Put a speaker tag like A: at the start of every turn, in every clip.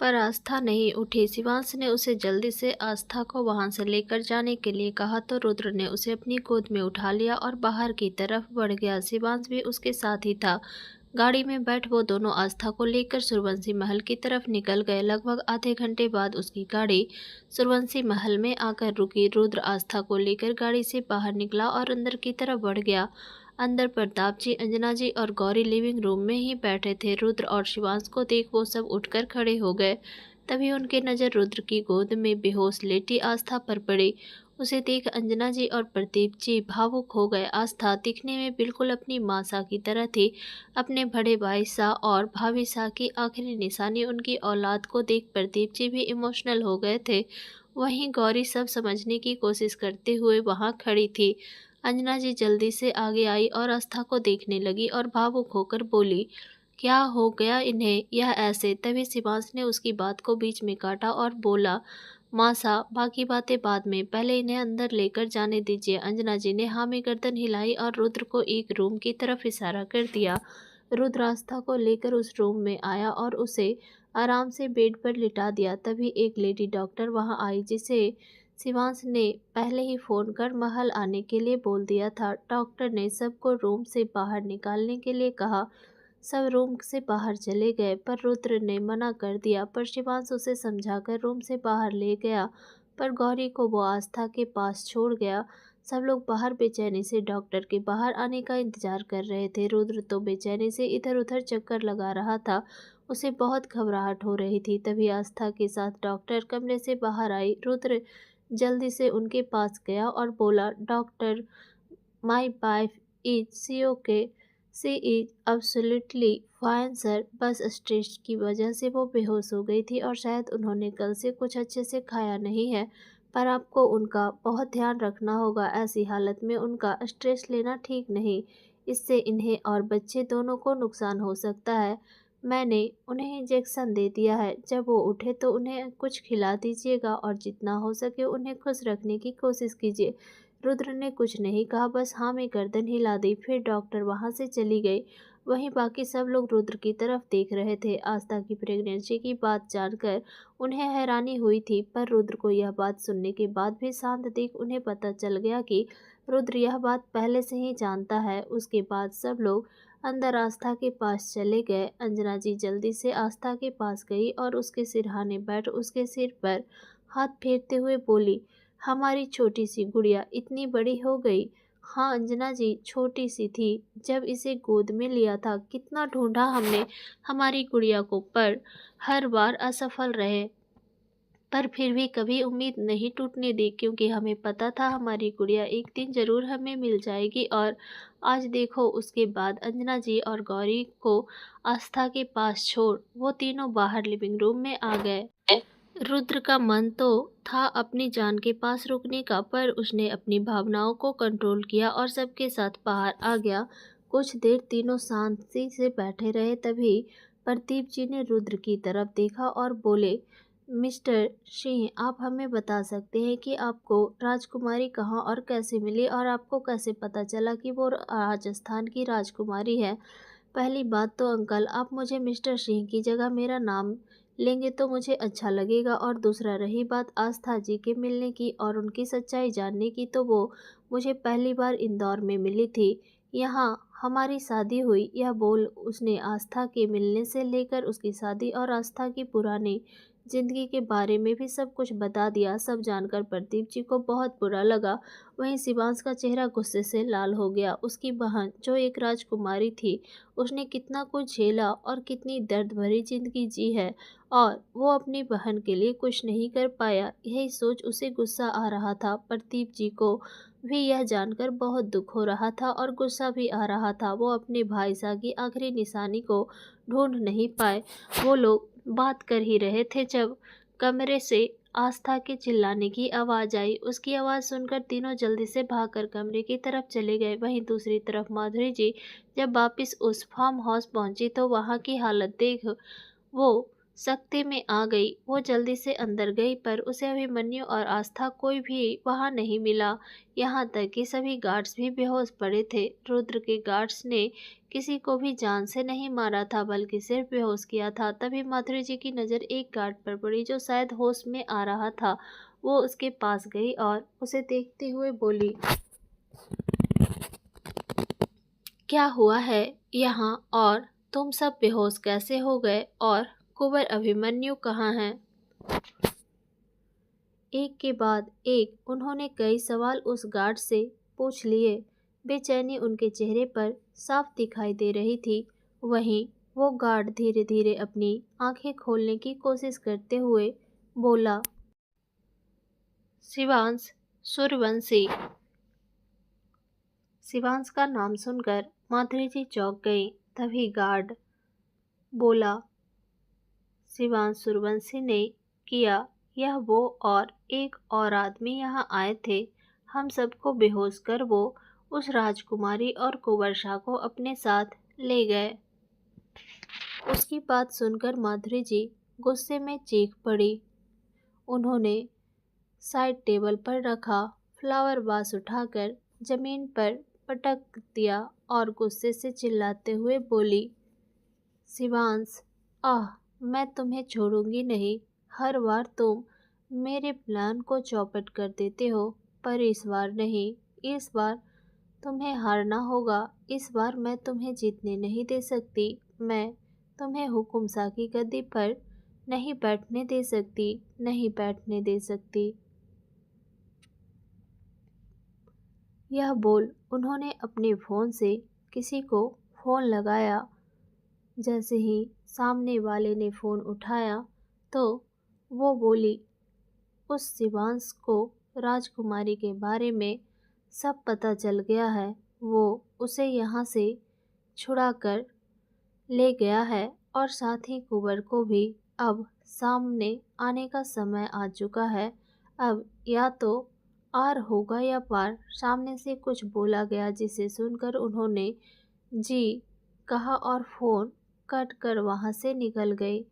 A: पर आस्था नहीं उठी। शिवांश ने उसे जल्दी से आस्था को वहां से लेकर जाने के लिए कहा तो रुद्र ने उसे अपनी गोद में उठा लिया और बाहर की तरफ बढ़ गया। शिवांश भी उसके साथ ही था। गाड़ी में बैठ वो दोनों आस्था को लेकर सूर्यवंशी महल की तरफ निकल गए। लगभग आधे घंटे बाद उसकी गाड़ी सूर्यवंशी महल में आकर रुकी। रुद्र आस्था को लेकर गाड़ी से बाहर निकला और अंदर की तरफ बढ़ गया। अंदर प्रताप जी, अंजना जी और गौरी लिविंग रूम में ही बैठे थे। रुद्र और शिवांश को देख वो सब उठकर खड़े हो गए। तभी उनकी नज़र रुद्र की गोद में बेहोश लेटी आस्था पर पड़ी। उसे देख अंजना जी और प्रदीप जी भावुक हो गए। आस्था दिखने में बिल्कुल अपनी माँ सा की तरह थी। अपने बड़े भाई सा और भाभी सा की आखिरी निशानी उनकी औलाद को देख प्रदीप जी भी इमोशनल हो गए थे। वहीं गौरी सब समझने की कोशिश करते हुए वहां खड़ी थी। अंजना जी जल्दी से आगे आई और आस्था को देखने लगी और भावुक होकर बोली, क्या हो गया इन्हें, यह ऐसे? तभी शिवांश ने उसकी बात को बीच में काटा और बोला, मासा बाकी बातें बाद में, पहले इन्हें अंदर लेकर जाने दीजिए। अंजना जी ने हाँ में गर्दन हिलाई और रुद्र को एक रूम की तरफ इशारा कर दिया। रुद्र आस्था को लेकर उस रूम में आया और उसे आराम से बेड पर लिटा दिया। तभी एक लेडी डॉक्टर वहां आई जिसे शिवांश ने पहले ही फ़ोन कर महल आने के लिए बोल दिया था। डॉक्टर ने सबको रूम से बाहर निकालने के लिए कहा। सब रूम से बाहर चले गए पर रुद्र ने मना कर दिया। पर शिवांश उसे समझाकर रूम से बाहर ले गया। पर गौरी को वो आस्था के पास छोड़ गया। सब लोग बाहर बेचैनी से डॉक्टर के बाहर आने का इंतजार कर रहे थे। रुद्र तो बेचैनी से इधर उधर चक्कर लगा रहा था। उसे बहुत घबराहट हो रही थी। तभी आस्था के साथ डॉक्टर कमरे से बाहर आई। रुद्र जल्दी से उनके पास गया और बोला, doctor, my wife is she okay, she is absolutely fine sir, बस स्ट्रेस की वजह से वो बेहोश हो गई थी और शायद उन्होंने कल से कुछ अच्छे से खाया नहीं है। पर आपको उनका बहुत ध्यान रखना होगा। ऐसी हालत में उनका स्ट्रेस लेना ठीक नहीं। इससे इन्हें और बच्चे दोनों को नुकसान हो सकता है। मैंने उन्हें इंजेक्शन दे दिया है। जब वो उठे तो उन्हें कुछ खिला दीजिएगा और जितना हो सके उन्हें खुश रखने की कोशिश कीजिए। रुद्र ने कुछ नहीं कहा, बस हाँ में गर्दन हिला दी। फिर डॉक्टर वहाँ से चली गई। वहीं बाकी सब लोग रुद्र की तरफ देख रहे थे। आस्था की प्रेगनेंसी की बात जानकर उन्हें हैरानी हुई थी, पर रुद्र को यह बात सुनने के बाद भी शांत देख उन्हें पता चल गया कि रुद्र यह बात पहले से ही जानता है। उसके बाद सब लोग अंदर आस्था के पास चले गए। अंजना जी जल्दी से आस्था के पास गई और उसके सिरहाने बैठ उसके सिर पर हाथ फेरते हुए बोली, हमारी छोटी सी गुड़िया इतनी बड़ी हो गई। हाँ अंजना जी, छोटी सी थी जब इसे गोद में लिया था। कितना ढूंढा हमने हमारी गुड़िया को, पर हर बार असफल रहे। पर फिर भी कभी उम्मीद नहीं टूटने दी, क्योंकि हमें पता था हमारी गुड़िया एक दिन जरूर हमें मिल जाएगी। और आज देखो, उसके बाद अंजना जी और गौरी को आस्था के पास छोड़ वो तीनों बाहर लिविंग रूम में आ गए। रुद्र का मन तो था अपनी जान के पास रुकने का, पर उसने अपनी भावनाओं को कंट्रोल किया और सबके साथ बाहर आ गया। कुछ देर तीनों शांति से बैठे रहे। तभी प्रदीप जी ने रुद्र की तरफ देखा और बोले, मिस्टर सिंह, आप हमें बता सकते हैं कि आपको राजकुमारी कहाँ और कैसे मिली, और आपको कैसे पता चला कि वो राजस्थान की राजकुमारी है? पहली बात तो अंकल, आप मुझे मिस्टर सिंह की जगह मेरा नाम लेंगे तो मुझे अच्छा लगेगा। और दूसरा, रही बात आस्था जी के मिलने की और उनकी सच्चाई जानने की, तो वो मुझे पहली बार इंदौर में मिली थी। यहाँ हमारी शादी हुई। यह बोल उसने आस्था के मिलने से लेकर उसकी शादी और आस्था की पुरानी जिंदगी के बारे में भी सब कुछ बता दिया। सब जानकर प्रदीप जी को बहुत बुरा लगा। वहीं शिवांश का चेहरा गुस्से से लाल हो गया। उसकी बहन जो एक राजकुमारी थी, उसने कितना कुछ झेला और कितनी दर्द भरी जिंदगी जी है, और वो अपनी बहन के लिए कुछ नहीं कर पाया। यही सोच उसे गुस्सा आ रहा था। प्रदीप जी को भी यह जानकर बहुत दुख हो रहा था और गुस्सा भी आ रहा था। वो अपने भाई सा की आखिरी निशानी को ढूंढ नहीं पाए। वो लोग बात कर ही रहे थे जब कमरे से आस्था के चिल्लाने की आवाज़ आई। उसकी आवाज़ सुनकर तीनों जल्दी से भागकर कमरे की तरफ चले गए। वहीं दूसरी तरफ माधुरी जी जब वापस उस फार्म हाउस पहुंची तो वहां की हालत देख वो सख्ते में आ गई। वो जल्दी से अंदर गई, पर उसे अभिमन्यु और आस्था कोई भी वहां नहीं मिला। यहाँ तक कि सभी गार्ड्स भी बेहोश पड़े थे। रुद्र के गार्ड्स ने किसी को भी जान से नहीं मारा था बल्कि सिर्फ बेहोश किया था। तभी माधुरी जी की नज़र एक गार्ड पर पड़ी जो शायद होश में आ रहा था। वो उसके पास गई और उसे देखते हुए बोली, क्या हुआ है यहाँ, और तुम सब बेहोश कैसे हो गए, और कुंवर अभिमन्यु कहाँ हैं? एक के बाद एक उन्होंने कई सवाल उस गार्ड से पूछ लिए। बेचैनी उनके चेहरे पर साफ दिखाई दे रही थी। वहीं वो गार्ड धीरे धीरे अपनी आंखें खोलने की कोशिश करते हुए बोला, शिवांश सूर्यवंशी। शिवांश का नाम सुनकर माधुरी जी चौंक गई। तभी गार्ड बोला, शिवांश सूर्यवंशी ने किया। यह वो और एक और आदमी यहाँ आए थे। हम सबको बेहोश कर वो उस राजकुमारी और कुंवर को अपने साथ ले गए। उसकी बात सुनकर माधुरी जी गुस्से में चीख पड़ी। उन्होंने साइड टेबल पर रखा फ्लावर वास उठाकर जमीन पर पटक दिया और गुस्से से चिल्लाते हुए बोली, शिवांश, मैं तुम्हें छोड़ूंगी नहीं। हर बार तुम मेरे प्लान को चौपट कर देते हो, पर इस बार नहीं। इस बार तुम्हें हारना होगा। इस बार मैं तुम्हें जीतने नहीं दे सकती। मैं तुम्हें हुकुम शाह की गद्दी पर नहीं बैठने दे सकती, नहीं बैठने दे सकती। यह बोल उन्होंने अपने फ़ोन से किसी को फ़ोन लगाया। जैसे ही सामने वाले ने फ़ोन उठाया तो वो बोली, उस शिवांश को राजकुमारी के बारे में सब पता चल गया है। वो उसे यहाँ से छुड़ा कर ले गया है और साथ ही कुंवर को भी। अब सामने आने का समय आ चुका है। अब या तो आर होगा या पार। सामने से कुछ बोला गया जिसे सुनकर उन्होंने जी कहा और फ़ोन कट कर वहाँ से निकल गई।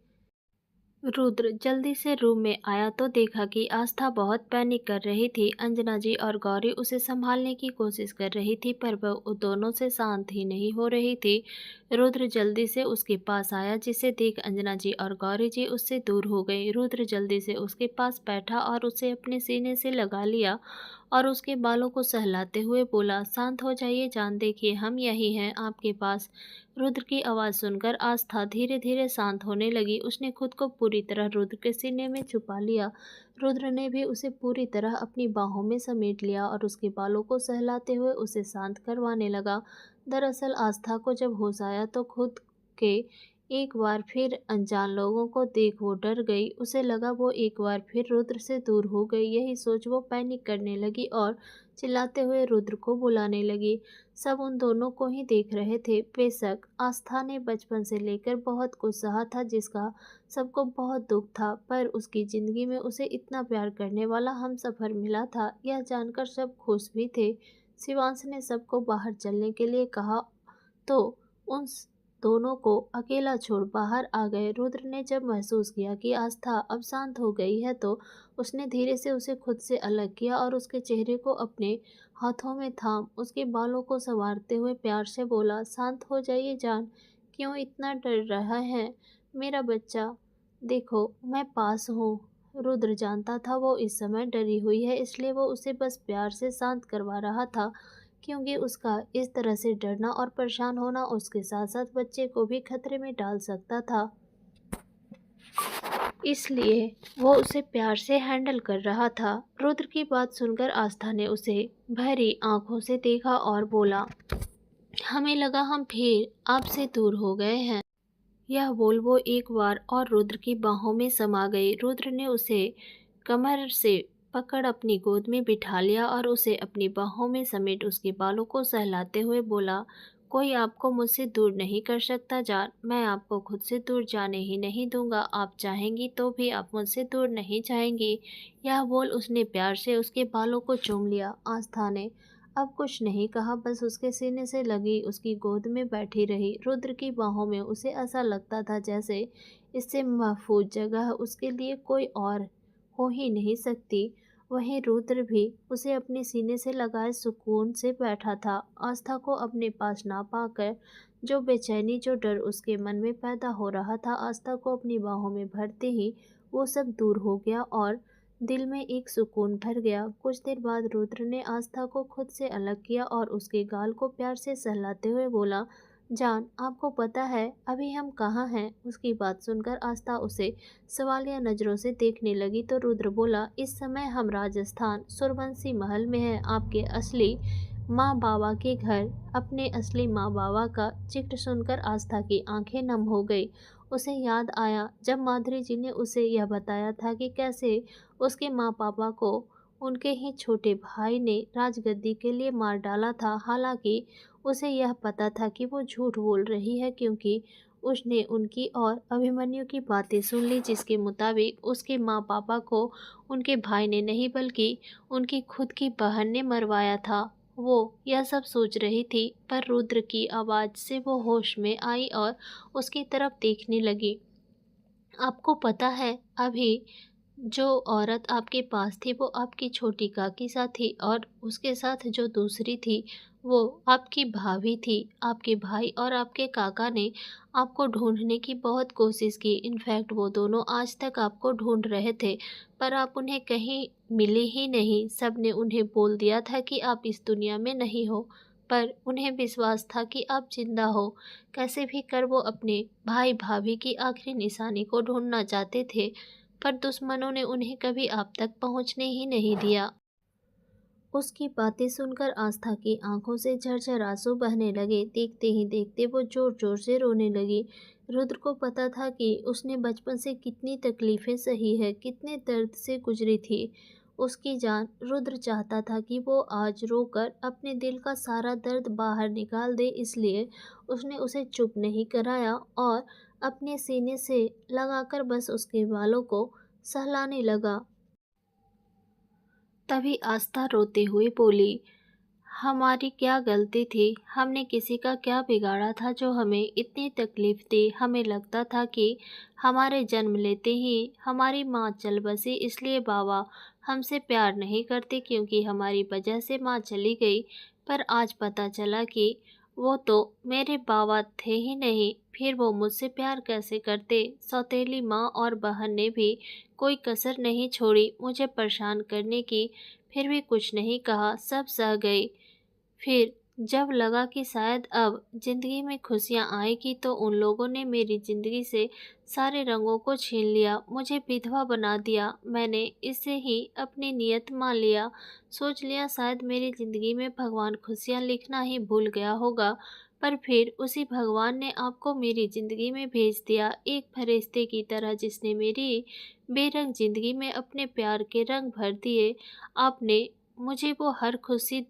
A: रुद्र जल्दी से रूम में आया तो देखा कि आस्था बहुत पैनिक कर रही थी। अंजना जी और गौरी उसे संभालने की कोशिश कर रही थी, पर वह दोनों से शांत ही नहीं हो रही थी। रुद्र जल्दी से उसके पास आया, जिसे देख अंजना जी और गौरी जी उससे दूर हो गई। रुद्र जल्दी से उसके पास बैठा और उसे अपने सीने से लगा लिया और उसके बालों को सहलाते हुए बोला, शांत हो जाइए जान, देखिए हम यही हैं आपके पास। रुद्र की आवाज़ सुनकर आस्था धीरे धीरे शांत होने लगी। उसने खुद को पूरी तरह रुद्र के सीने में छुपा लिया। रुद्र ने भी उसे पूरी तरह अपनी बाहों में समेट लिया और उसके बालों को सहलाते हुए उसे शांत करवाने लगा। दरअसल आस्था को जब होश आया तो खुद के एक बार फिर अनजान लोगों को देख वो डर गई। उसे लगा वो एक बार फिर रुद्र से दूर हो गई। यही सोच वो पैनिक करने लगी और चिल्लाते हुए रुद्र को बुलाने लगी। सब उन दोनों को ही देख रहे थे। बेशक आस्था ने बचपन से लेकर बहुत कुछ सहा था जिसका सबको बहुत दुख था, पर उसकी ज़िंदगी में उसे इतना प्यार करने वाला हमसफ़र मिला था, यह जानकर सब खुश भी थे। शिवांश ने सबको बाहर चलने के लिए कहा तो उन दोनों को अकेला छोड़ बाहर आ गए। रुद्र ने जब महसूस किया कि आस्था अब शांत हो गई है तो उसने धीरे से उसे खुद से अलग किया और उसके चेहरे को अपने हाथों में थाम उसके बालों को संवारते हुए प्यार से बोला, शांत हो जाइए जान, क्यों इतना डर रहा है मेरा बच्चा, देखो मैं पास हूँ। रुद्र जानता था वो इस समय डरी हुई है, इसलिए वो उसे बस प्यार से शांत करवा रहा था, क्योंकि उसका इस तरह से डरना और परेशान होना उसके साथ साथ बच्चे को भी खतरे में डाल सकता था। इसलिए वो उसे प्यार से हैंडल कर रहा था। रुद्र की बात सुनकर आस्था ने उसे भरी आंखों से देखा और बोला, हमें लगा हम फिर आपसे दूर हो गए हैं। यह बोल वो एक बार और रुद्र की बाहों में समा गई। रुद्र ने उसे कमर से पकड़ अपनी गोद में बिठा लिया और उसे अपनी बाहों में समेट उसके बालों को सहलाते हुए बोला, कोई आपको मुझसे दूर नहीं कर सकता जान, मैं आपको खुद से दूर जाने ही नहीं दूंगा। आप चाहेंगी तो भी आप मुझसे दूर नहीं जाएंगी। यह बोल उसने प्यार से उसके बालों को चूम लिया। आस्था ने अब कुछ नहीं कहा, बस उसके सीने से लगी उसकी गोद में बैठी रही। रुद्र की बाहों में उसे ऐसा लगता था जैसे इससे महफूज जगह उसके लिए कोई और हो ही नहीं सकती। वहीं रुद्र भी उसे अपने सीने से लगाए सुकून से बैठा था। आस्था को अपने पास ना पाकर जो बेचैनी, जो डर उसके मन में पैदा हो रहा था, आस्था को अपनी बाहों में भरते ही वो सब दूर हो गया और दिल में एक सुकून भर गया। कुछ देर बाद रुद्र ने आस्था को खुद से अलग किया और उसके गाल को प्यार से सहलाते हुए बोला, जान, आपको पता है अभी हम कहाँ हैं? उसकी बात सुनकर आस्था उसे सवालिया नजरों से देखने लगी तो रुद्र बोला, इस समय हम राजस्थान सूर्यवंशी महल में हैं, आपके असली माँ बाबा के घर। अपने असली माँ बाबा का जिक्र सुनकर आस्था की आंखें नम हो गई। उसे याद आया जब माधुरी जी ने उसे यह बताया था कि कैसे उसके माँ पापा को उनके ही छोटे भाई ने राजगद्दी के लिए मार डाला था। हालांकि उसे यह पता था कि वो झूठ बोल रही है, क्योंकि उसने उनकी और अभिमन्यु की बातें सुन ली, जिसके मुताबिक उसके माँ पापा को उनके भाई ने नहीं बल्कि उनकी खुद की बहन ने मरवाया था। वो यह सब सोच रही थी, पर रुद्र की आवाज़ से वो होश में आई और उसकी तरफ देखने लगी। आपको पता है, अभी जो औरत आपके पास थी वो आपकी छोटी काकी सा थी और उसके साथ जो दूसरी थी वो आपकी भाभी थी। आपके भाई और आपके काका ने आपको ढूंढने की बहुत कोशिश की। इनफैक्ट वो दोनों आज तक आपको ढूंढ रहे थे, पर आप उन्हें कहीं मिले ही नहीं। सबने उन्हें बोल दिया था कि आप इस दुनिया में नहीं हो, पर उन्हें विश्वास था कि आप जिंदा हो। कैसे भी कर वो अपने भाई भाभी की आखिरी निशानी को ढूंढना चाहते थे, पर दुश्मनों ने उन्हें कभी आप तक पहुंचने ही नहीं दिया। उसकी बातें सुनकर आस्था की आंखों से झरझर आंसू बहने लगे। देखते ही देखते वो जोर जोर से रोने लगी। रुद्र को पता था कि उसने बचपन से कितनी तकलीफें सही है, कितने दर्द से गुजरी थी उसकी जान। रुद्र चाहता था कि वो आज रोकर अपने दिल का सारा दर्द बाहर निकाल दे, इसलिए उसने उसे चुप नहीं कराया और अपने सीने से लगाकर बस उसके बालों को सहलाने लगा। तभी आस्था रोते हुए बोली, हमारी क्या गलती थी? हमने किसी का क्या बिगाड़ा था जो हमें इतनी तकलीफ दी? हमें लगता था कि हमारे जन्म लेते ही हमारी माँ चल बसी, इसलिए बाबा हमसे प्यार नहीं करते क्योंकि हमारी वजह से माँ चली गई। पर आज पता चला कि वो तो मेरे बाबा थे ही नहीं, फिर वो मुझसे प्यार कैसे करते? सौतेली माँ और बहन ने भी कोई कसर नहीं छोड़ी मुझे परेशान करने की, फिर भी कुछ नहीं कहा, सब सह गई। फिर जब लगा कि शायद अब जिंदगी में खुशियाँ आएगी तो उन लोगों ने मेरी जिंदगी से सारे रंगों को छीन लिया, मुझे विधवा बना दिया। मैंने इसे ही अपनी नियत मान लिया, सोच लिया शायद मेरी जिंदगी में भगवान खुशियाँ लिखना ही भूल गया होगा। पर फिर उसी भगवान ने आपको मेरी ज़िंदगी में भेज दिया, एक फरिश्ते की तरह जिसने मेरी बेरंग ज़िंदगी में अपने प्यार के रंग भर दिए। आपने मुझे वो हर खुशी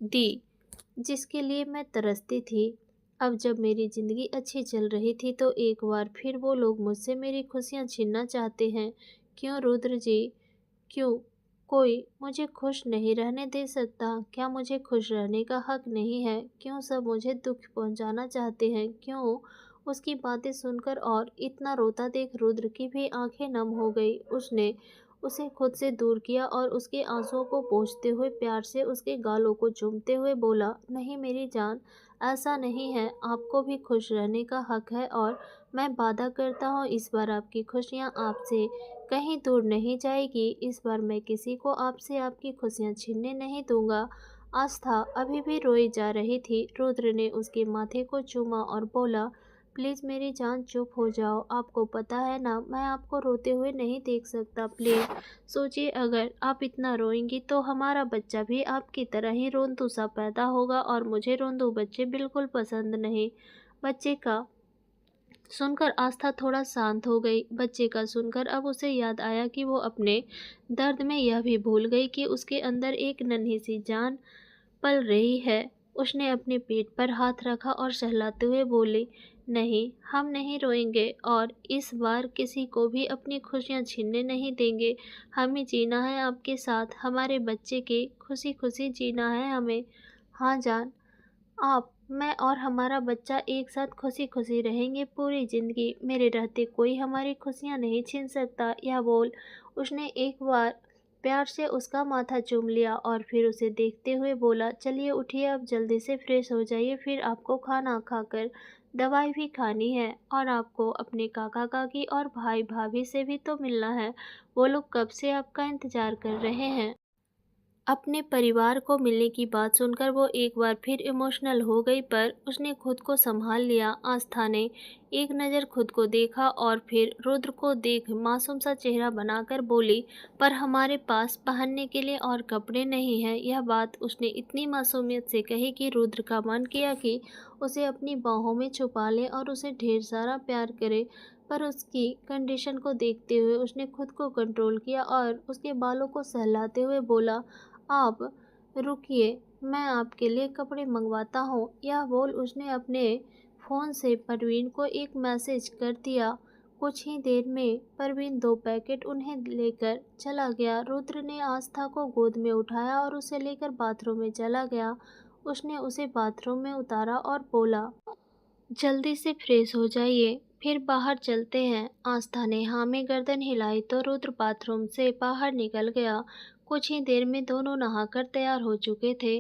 A: दी जिसके लिए मैं तरसती थी। अब जब मेरी ज़िंदगी अच्छी चल रही थी तो एक बार फिर वो लोग मुझसे मेरी खुशियाँ छीनना चाहते हैं। क्यों रुद्र जी? क्यों कोई मुझे खुश नहीं रहने दे सकता? क्या मुझे खुश रहने का हक नहीं है? क्यों सब मुझे दुख पहुंचाना चाहते हैं? क्यों? उसकी बातें सुनकर और इतना रोता देख रुद्र की भी आंखें नम हो गई। उसने उसे खुद से दूर किया और उसके आंसुओं को पोंछते हुए प्यार से उसके गालों को चूमते हुए बोला, नहीं मेरी जान, ऐसा नहीं है, आपको भी खुश रहने का हक है और मैं वादा करता हूँ इस बार आपकी खुशियाँ आपसे कहीं दूर नहीं जाएगी। इस बार मैं किसी को आपसे आपकी खुशियाँ छीनने नहीं दूंगा। आस्था अभी भी रोई जा रही थी। रुद्र ने उसके माथे को चूमा और बोला, प्लीज़ मेरी जान चुप हो जाओ। आपको पता है ना, मैं आपको रोते हुए नहीं देख सकता। प्लीज़ सोचिए, अगर आप इतना रोएंगी तो हमारा बच्चा भी आपकी तरह ही रोंदू सा पैदा होगा और मुझे रोंदू बच्चे बिल्कुल पसंद नहीं। बच्चे का सुनकर आस्था थोड़ा शांत हो गई। बच्चे का सुनकर अब उसे याद आया कि वो अपने दर्द में यह भी भूल गई कि उसके अंदर एक नन्ही सी जान पल रही है। उसने अपने पेट पर हाथ रखा और सहलाते हुए बोली, नहीं, हम नहीं रोएंगे और इस बार किसी को भी अपनी खुशियाँ छीनने नहीं देंगे। हमें जीना है आपके साथ, हमारे बच्चे के खुशी खुशी जीना है हमें। हाँ जान, आप, मैं और हमारा बच्चा एक साथ खुशी खुशी रहेंगे पूरी ज़िंदगी। मेरे रहते कोई हमारी खुशियाँ नहीं छीन सकता। यह बोल उसने एक बार प्यार से उसका माथा चूम लिया और फिर उसे देखते हुए बोला, चलिए उठिए, अब जल्दी से फ्रेश हो जाइए, फिर आपको खाना खाकर दवाई भी खानी है और आपको अपने काका काकी और भाई भाभी से भी तो मिलना है। वो लोग कब से आपका इंतजार कर रहे हैं। अपने परिवार को मिलने की बात सुनकर वो एक बार फिर इमोशनल हो गई, पर उसने खुद को संभाल लिया। आस्था ने एक नज़र खुद को देखा और फिर रुद्र को देख मासूम सा चेहरा बनाकर बोली, पर हमारे पास पहनने के लिए और कपड़े नहीं हैं। यह बात उसने इतनी मासूमियत से कही कि रुद्र का मन किया कि उसे अपनी बाहों में छुपा ले और उसे ढेर सारा प्यार करे, पर उसकी कंडीशन को देखते हुए उसने खुद को कंट्रोल किया और उसके बालों को सहलाते हुए बोला, आप रुकिए, मैं आपके लिए कपड़े मंगवाता हूँ। यह बोल उसने अपने फ़ोन से परवीन को एक मैसेज कर दिया। कुछ ही देर में परवीन 2 पैकेट उन्हें लेकर चला गया। रुद्र ने आस्था को गोद में उठाया और उसे लेकर बाथरूम में चला गया। उसने उसे बाथरूम में उतारा और बोला, जल्दी से फ्रेश हो जाइए, फिर बाहर चलते हैं। आस्था ने हाँ में गर्दन हिलाई तो रुद्र बाथरूम से बाहर निकल गया। कुछ ही देर में दोनों नहाकर तैयार हो चुके थे।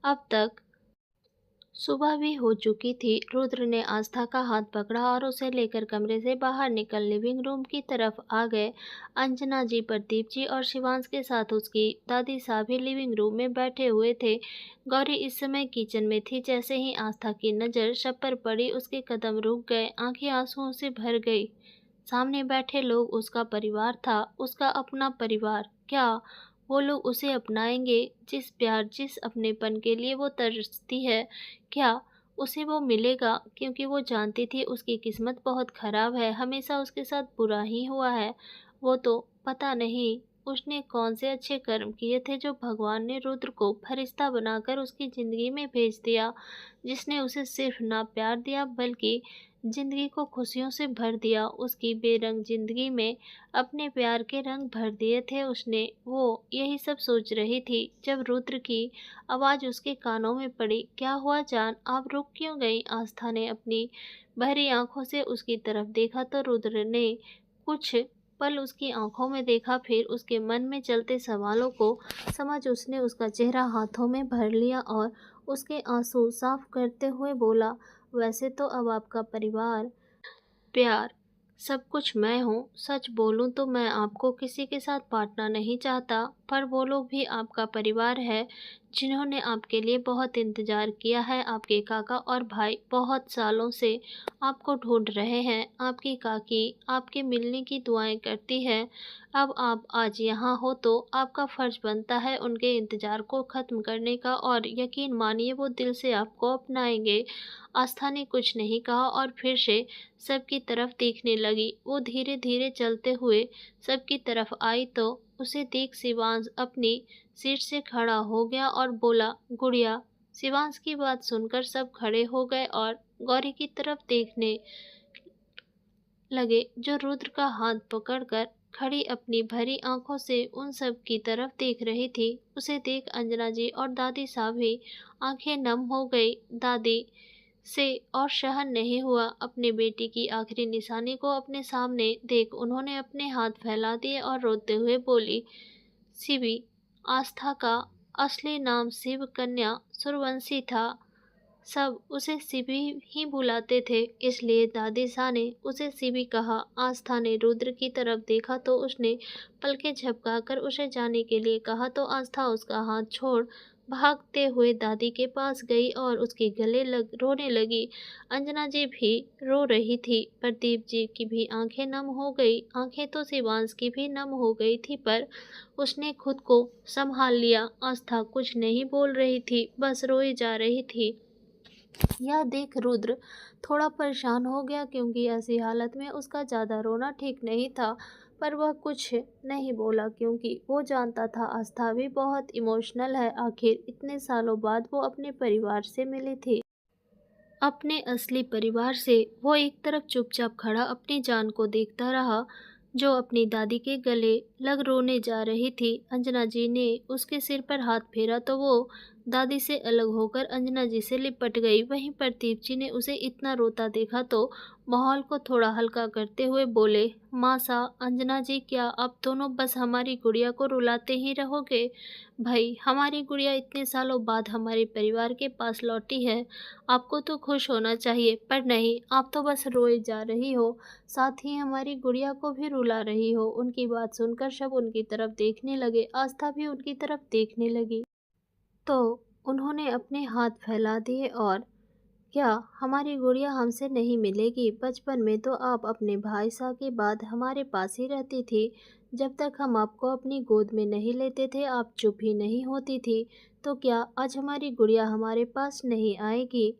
A: अब तक सुबह भी हो चुकी थी। रुद्र ने आस्था का हाथ पकड़ा और उसे लेकर कमरे से बाहर निकल लिविंग रूम की तरफ आ गए। अंजना जी, प्रदीप जी और शिवांश के साथ उसकी दादी साहब भी लिविंग रूम में बैठे हुए थे। गौरी इस समय किचन में थी। जैसे ही आस्था की नज़र सब पर पड़ी, उसके कदम रुक गए, आंखें आंसुओं से भर गई। सामने बैठे लोग उसका परिवार था, उसका अपना परिवार। क्या वो लोग उसे अपनाएंगे? जिस प्यार, जिस अपनेपन के लिए वो तरसती है, क्या उसे वो मिलेगा? क्योंकि वो जानती थी उसकी किस्मत बहुत खराब है, हमेशा उसके साथ बुरा ही हुआ है। वो तो पता नहीं उसने कौन से अच्छे कर्म किए थे जो भगवान ने रुद्र को फरिश्ता बनाकर उसकी ज़िंदगी में भेज दिया, जिसने उसे सिर्फ ना प्यार दिया बल्कि ज़िंदगी को खुशियों से भर दिया। उसकी बेरंग ज़िंदगी में अपने प्यार के रंग भर दिए थे उसने। वो यही सब सोच रही थी जब रुद्र की आवाज़ उसके कानों में पड़ी। क्या हुआ जान, आप रुक क्यों गई? आस्था ने अपनी बहरी आंखों से उसकी तरफ देखा तो रुद्र ने कुछ पल उसकी आंखों में देखा, फिर उसके मन में चलते सवालों को समझ उसने उसका चेहरा हाथों में भर लिया और उसके आंसू साफ करते हुए बोला, वैसे तो अब आपका परिवार, प्यार, सब कुछ मैं हूँ। सच बोलूँ तो मैं आपको किसी के साथ बांटना नहीं चाहता, पर वो लोग भी आपका परिवार है जिन्होंने आपके लिए बहुत इंतज़ार किया है। आपके काका और भाई बहुत सालों से आपको ढूंढ रहे हैं। आपकी काकी आपके मिलने की दुआएं करती है। अब आप आज यहाँ हो तो आपका फ़र्ज़ बनता है उनके इंतज़ार को ख़त्म करने का, और यकीन मानिए वो दिल से आपको अपनाएंगे। आस्था ने कुछ नहीं कहा और फिर से सबकी तरफ देखने लगी। वो धीरे धीरे चलते हुए सबकी तरफ आई तो उसे देख शिवांश अपनी सीट से खड़ा हो गया और बोला, गुड़िया। शिवांश की बात सुनकर सब खड़े हो गए और गौरी की तरफ देखने लगे, जो रुद्र का हाथ पकड़कर खड़ी अपनी भरी आंखों से उन सब की तरफ देख रही थी। उसे देख अंजना जी और दादी साहब भी आंखें नम हो गई। दादी से और सहन नहीं हुआ अपने बेटी की आखिरी निशानी को अपने सामने देख उन्होंने अपने हाथ फैला दिए और रोते हुए बोली, शिवी। आस्था का असली नाम शिव कन्या सूर्यवंशी था। सब उसे शिवी ही बुलाते थे, इसलिए दादी सा ने उसे शिवी कहा। आस्था ने रुद्र की तरफ देखा तो उसने पलकें झपकाकर उसे जाने के लिए कहा तो आस्था उसका हाथ छोड़ भागते हुए दादी के पास गई और उसके गले रोने लगी। अंजना जी भी रो रही थी। प्रदीप जी की भी आंखें नम हो गई। आंखें तो शिवांश की भी नम हो गई थी, पर उसने खुद को संभाल लिया। आस्था कुछ नहीं बोल रही थी, बस रोई जा रही थी। यह देख रुद्र थोड़ा परेशान हो गया, क्योंकि ऐसी हालत में उसका ज़्यादा रोना ठीक नहीं था, पर वह कुछ नहीं बोला क्योंकि वो जानता था आस्था भी बहुत इमोशनल है। आखिर इतने सालों बाद वो अपने परिवार से मिली थी, अपने असली परिवार से। वो एक तरफ चुपचाप खड़ा अपनी जान को देखता रहा, जो अपनी दादी के गले लग रोने जा रही थी। अंजना जी ने उसके सिर पर हाथ फेरा तो वो दादी से अलग होकर अंजना जी से लिपट गई। वहीं प्रदीप जी ने उसे इतना रोता देखा तो माहौल को थोड़ा हल्का करते हुए बोले, मासा, अंजना जी, क्या आप दोनों बस हमारी गुड़िया को रुलाते ही रहोगे? भाई, हमारी गुड़िया इतने सालों बाद हमारे परिवार के पास लौटी है, आपको तो खुश होना चाहिए, पर नहीं, आप तो बस रोए जा रही हो, साथ ही हमारी गुड़िया को भी रुला रही हो। उनकी बात सुनकर सब उनकी तरफ देखने लगे। आस्था भी उनकी तरफ देखने लगी। तो उन्होंने अपने हाथ फैला दिए और, क्या हमारी गुड़िया हमसे नहीं मिलेगी? बचपन में तो आप अपने भाई साहब के बाद हमारे पास ही रहती थी। जब तक हम आपको अपनी गोद में नहीं लेते थे आप चुप ही नहीं होती थी। तो क्या आज हमारी गुड़िया हमारे पास नहीं आएगी?